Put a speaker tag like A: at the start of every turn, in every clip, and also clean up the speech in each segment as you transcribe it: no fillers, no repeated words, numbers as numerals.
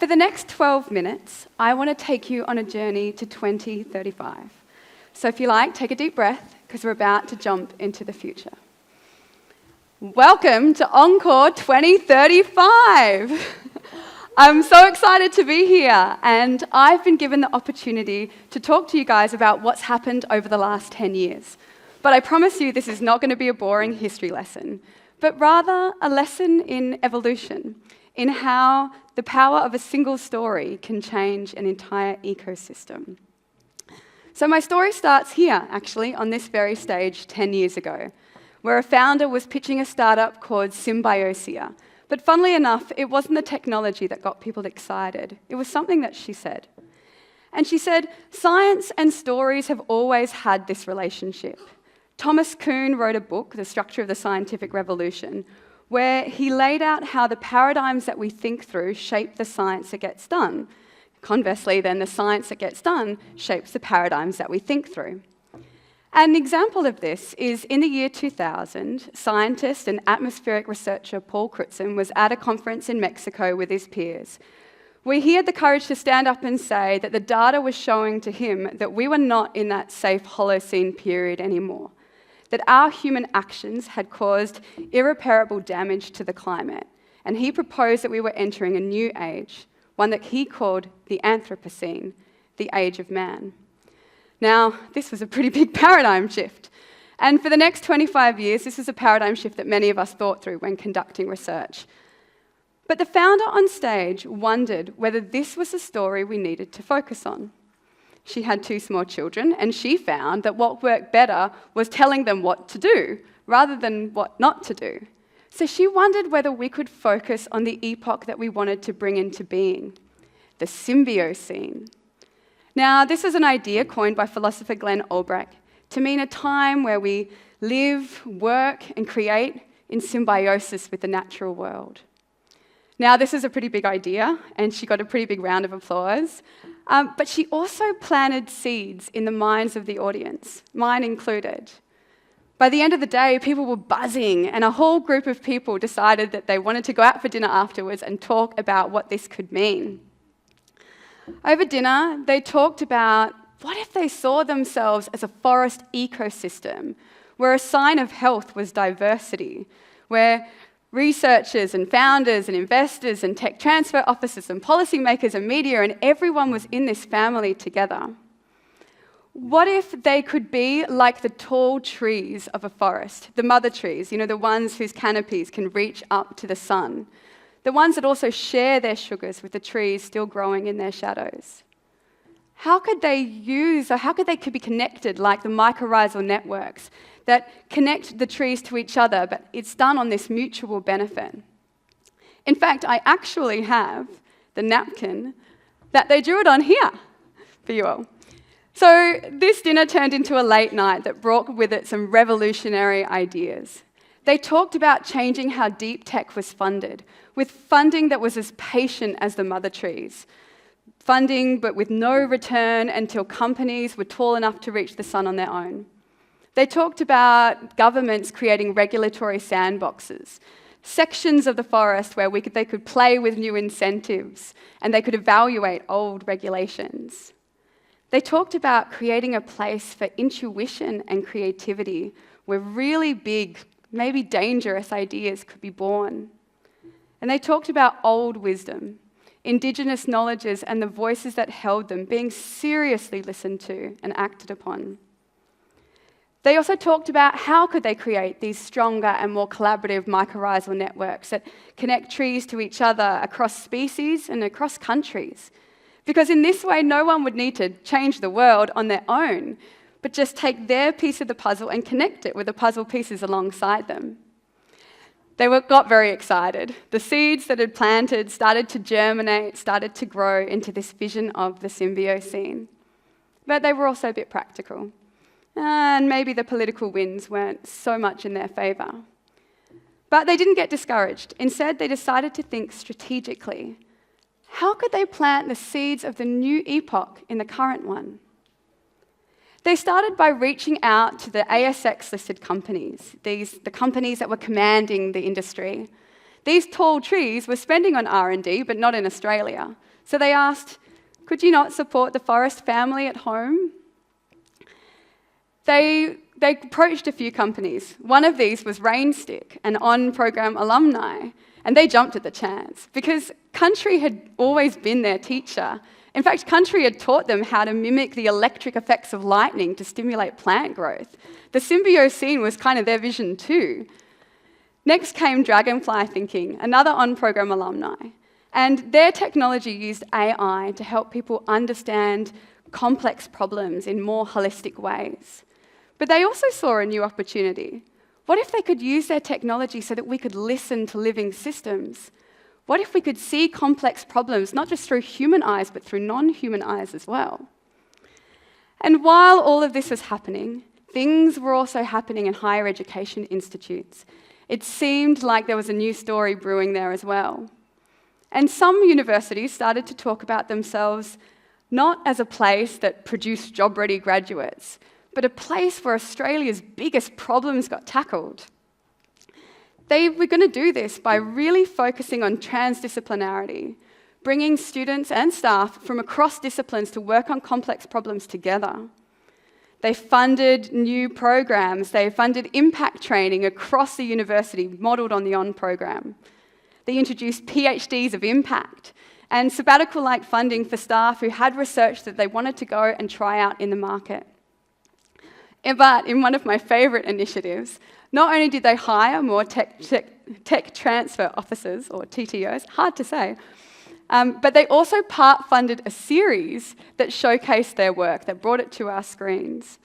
A: For the next 12 minutes, I want to take you on a journey to 2035. So if you like, take a deep breath, because we're about to jump into the future. Welcome to ONCore 2035. I'm so excited to be here, and I've been given the opportunity to talk to you guys about what's happened over the last 10 years. But I promise you this is not going to be a boring history lesson, but rather a lesson in evolution, in how the power of a single story can change an entire ecosystem. So my story starts here, actually, on this very stage 10 years ago, where a founder was pitching a startup called Symbiosia. But funnily enough, it wasn't the technology that got people excited. It was something that she said. And she said, science and stories have always had this relationship. Thomas Kuhn wrote a book, The Structure of the Scientific Revolution, where he laid out how the paradigms that we think through shape the science that gets done. Conversely, then, the science that gets done shapes the paradigms that we think through. An example of this is in the year 2000, scientist and atmospheric researcher Paul Crutzen was at a conference in Mexico with his peers, where he had the courage to stand up and say that the data was showing to him that we were not in that safe Holocene period anymore, that our human actions had caused irreparable damage to the climate, and he proposed that we were entering a new age, one that he called the Anthropocene, the age of man. Now, this was a pretty big paradigm shift. And for the next 25 years, this is a paradigm shift that many of us thought through when conducting research. But the founder on stage wondered whether this was a story we needed to focus on. She had 2 small children, and she found that what worked better was telling them what to do, rather than what not to do. So she wondered whether we could focus on the epoch that we wanted to bring into being, the Symbiocene. Now, this is an idea coined by philosopher Glenn Albrecht to mean a time where we live, work, and create in symbiosis with the natural world. Now, this is a pretty big idea, and she got a pretty big round of applause. But she also planted seeds in the minds of the audience, mine included. By the end of the day, people were buzzing, and a whole group of people decided that they wanted to go out for dinner afterwards and talk about what this could mean. Over dinner, they talked about what if they saw themselves as a forest ecosystem, where a sign of health was diversity, where researchers and founders and investors and tech transfer officers and policymakers and media and everyone was in this family together. What if they could be like the tall trees of a forest, the mother trees, the ones whose canopies can reach up to the sun, the ones that also share their sugars with the trees still growing in their shadows? How could they be connected like the mycorrhizal networks that connect the trees to each other, but it's done on this mutual benefit? In fact, I actually have the napkin that they drew it on here for you all. So this dinner turned into a late night that brought with it some revolutionary ideas. They talked about changing how deep tech was funded, with funding that was as patient as the mother trees. Funding, but with no return until companies were tall enough to reach the sun on their own. They talked about governments creating regulatory sandboxes, sections of the forest where they could play with new incentives and they could evaluate old regulations. They talked about creating a place for intuition and creativity where really big, maybe dangerous ideas could be born. And they talked about old wisdom, Indigenous knowledges and the voices that held them being seriously listened to and acted upon. They also talked about how could they create these stronger and more collaborative mycorrhizal networks that connect trees to each other across species and across countries. Because in this way, no one would need to change the world on their own, but just take their piece of the puzzle and connect it with the puzzle pieces alongside them. They got very excited. The seeds that had planted started to germinate, started to grow into this vision of the Symbiocene. But they were also a bit practical. And maybe the political winds weren't so much in their favour. But they didn't get discouraged. Instead, they decided to think strategically. How could they plant the seeds of the new epoch in the current one? They started by reaching out to the ASX-listed companies, the companies that were commanding the industry. These tall trees were spending on R&D, but not in Australia. So they asked, could you not support the forest family at home? They approached a few companies. One of these was Rainstick, an ON program alumni, and they jumped at the chance because country had always been their teacher. In fact, country had taught them how to mimic the electric effects of lightning to stimulate plant growth. The symbiote scene was kind of their vision too. Next came Dragonfly Thinking, another on-program alumni, and their technology used AI to help people understand complex problems in more holistic ways. But they also saw a new opportunity. What if they could use their technology so that we could listen to living systems? What if we could see complex problems, not just through human eyes, but through non-human eyes as well? And while all of this was happening, things were also happening in higher education institutes. It seemed like there was a new story brewing there as well. And some universities started to talk about themselves not as a place that produced job-ready graduates, but a place where Australia's biggest problems got tackled. They were going to do this by really focusing on transdisciplinarity, bringing students and staff from across disciplines to work on complex problems together. They funded new programs. They funded impact training across the university, modelled on the ON program. They introduced PhDs of impact and sabbatical-like funding for staff who had research that they wanted to go and try out in the market. But in one of my favourite initiatives, not only did they hire more tech transfer officers, or TTOs, hard to say, but they also part-funded a series that showcased their work, that brought it to our screens.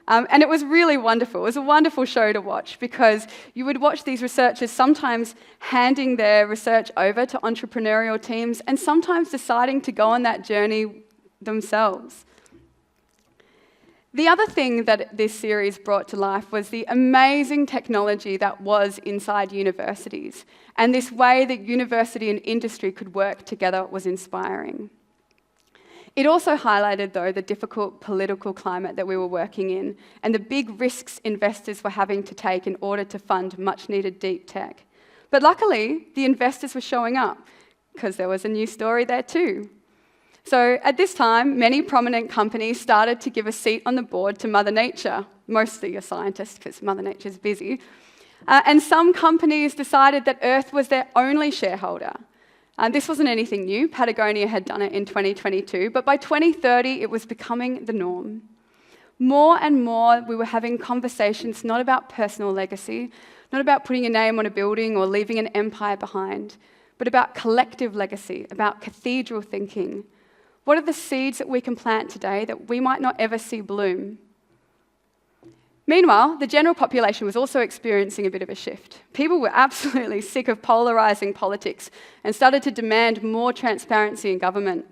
A: And it was really wonderful. It was a wonderful show to watch because you would watch these researchers sometimes handing their research over to entrepreneurial teams and sometimes deciding to go on that journey themselves. The other thing that this series brought to life was the amazing technology that was inside universities. And this way that university and industry could work together was inspiring. It also highlighted, though, the difficult political climate that we were working in and the big risks investors were having to take in order to fund much-needed deep tech. But luckily, the investors were showing up because there was a new story there too. So at this time, many prominent companies started to give a seat on the board to Mother Nature, mostly a scientist because Mother Nature's busy. And some companies decided that Earth was their only shareholder. This wasn't anything new. Patagonia had done it in 2022, but by 2030, it was becoming the norm. More and more, we were having conversations not about personal legacy, not about putting a name on a building or leaving an empire behind, but about collective legacy, about cathedral thinking. What are the seeds that we can plant today that we might not ever see bloom? Meanwhile, the general population was also experiencing a bit of a shift. People were absolutely sick of polarising politics and started to demand more transparency in government.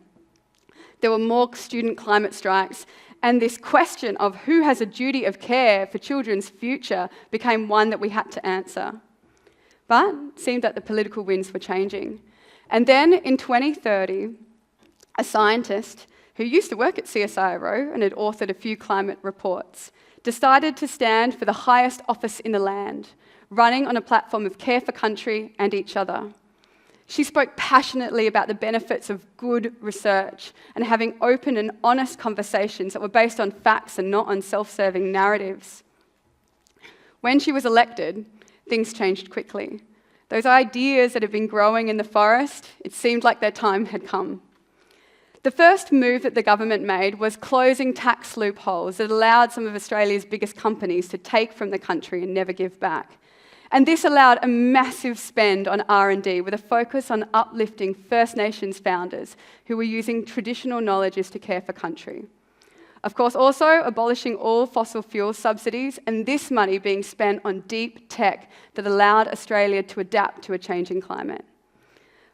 A: There were more student climate strikes, and this question of who has a duty of care for children's future became one that we had to answer. But it seemed that the political winds were changing. And then in 2030, a scientist who used to work at CSIRO and had authored a few climate reports decided to stand for the highest office in the land, running on a platform of care for country and each other. She spoke passionately about the benefits of good research and having open and honest conversations that were based on facts and not on self-serving narratives. When she was elected, things changed quickly. Those ideas that had been growing in the forest, it seemed like their time had come. The first move that the government made was closing tax loopholes that allowed some of Australia's biggest companies to take from the country and never give back. And this allowed a massive spend on R&D with a focus on uplifting First Nations founders who were using traditional knowledges to care for country. Of course, also abolishing all fossil fuel subsidies and this money being spent on deep tech that allowed Australia to adapt to a changing climate.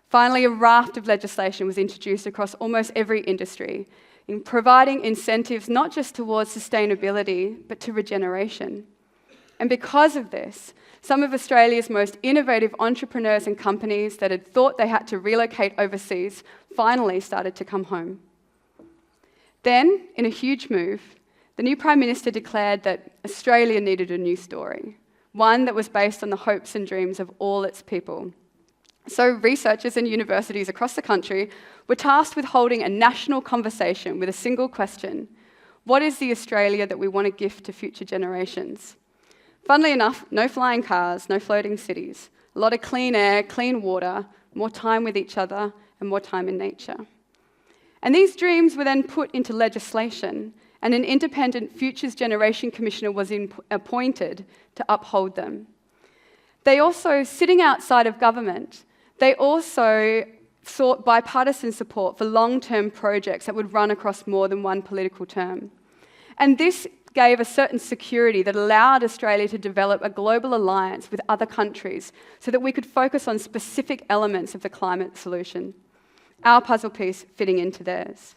A: Finally, a raft of legislation was introduced across almost every industry, in providing incentives not just towards sustainability, but to regeneration. And because of this, some of Australia's most innovative entrepreneurs and companies that had thought they had to relocate overseas finally started to come home. Then, in a huge move, the new Prime Minister declared that Australia needed a new story, one that was based on the hopes and dreams of all its people. So researchers and universities across the country were tasked with holding a national conversation with a single question: what is the Australia that we want to gift to future generations? Funnily enough, no flying cars, no floating cities, a lot of clean air, clean water, more time with each other, and more time in nature. And these dreams were then put into legislation, and an independent Futures Generation Commissioner was appointed to uphold them. They also, sitting outside of government, they also sought bipartisan support for long-term projects that would run across more than one political term. And this gave a certain security that allowed Australia to develop a global alliance with other countries so that we could focus on specific elements of the climate solution, our puzzle piece fitting into theirs.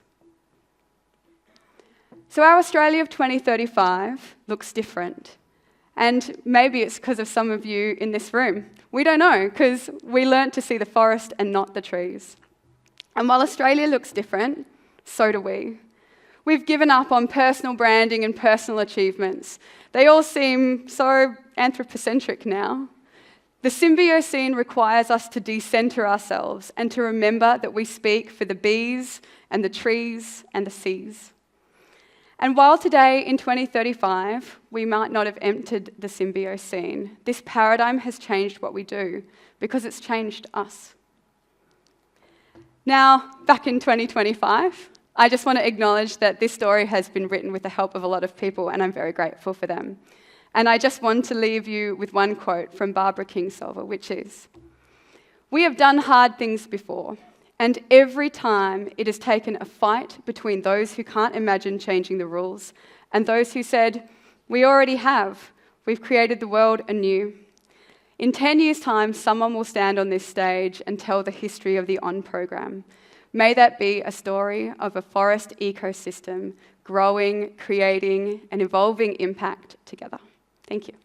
A: So our Australia of 2035 looks different. And maybe it's because of some of you in this room. We don't know, because we learnt to see the forest and not the trees. And while Australia looks different, so do we. We've given up on personal branding and personal achievements. They all seem so anthropocentric now. The Symbiocene requires us to decenter ourselves and to remember that we speak for the bees and the trees and the seas. And while today, in 2035, we might not have entered the Symbiocene, this paradigm has changed what we do because it's changed us. Now, back in 2025, I just want to acknowledge that this story has been written with the help of a lot of people, and I'm very grateful for them. And I just want to leave you with one quote from Barbara Kingsolver, which is, "We have done hard things before, and every time it has taken a fight between those who can't imagine changing the rules and those who said, 'We already have. We've created the world anew.' In 10 years' time, someone will stand on this stage and tell the history of the ON program. May that be a story of a forest ecosystem growing, creating, and evolving impact together." Thank you.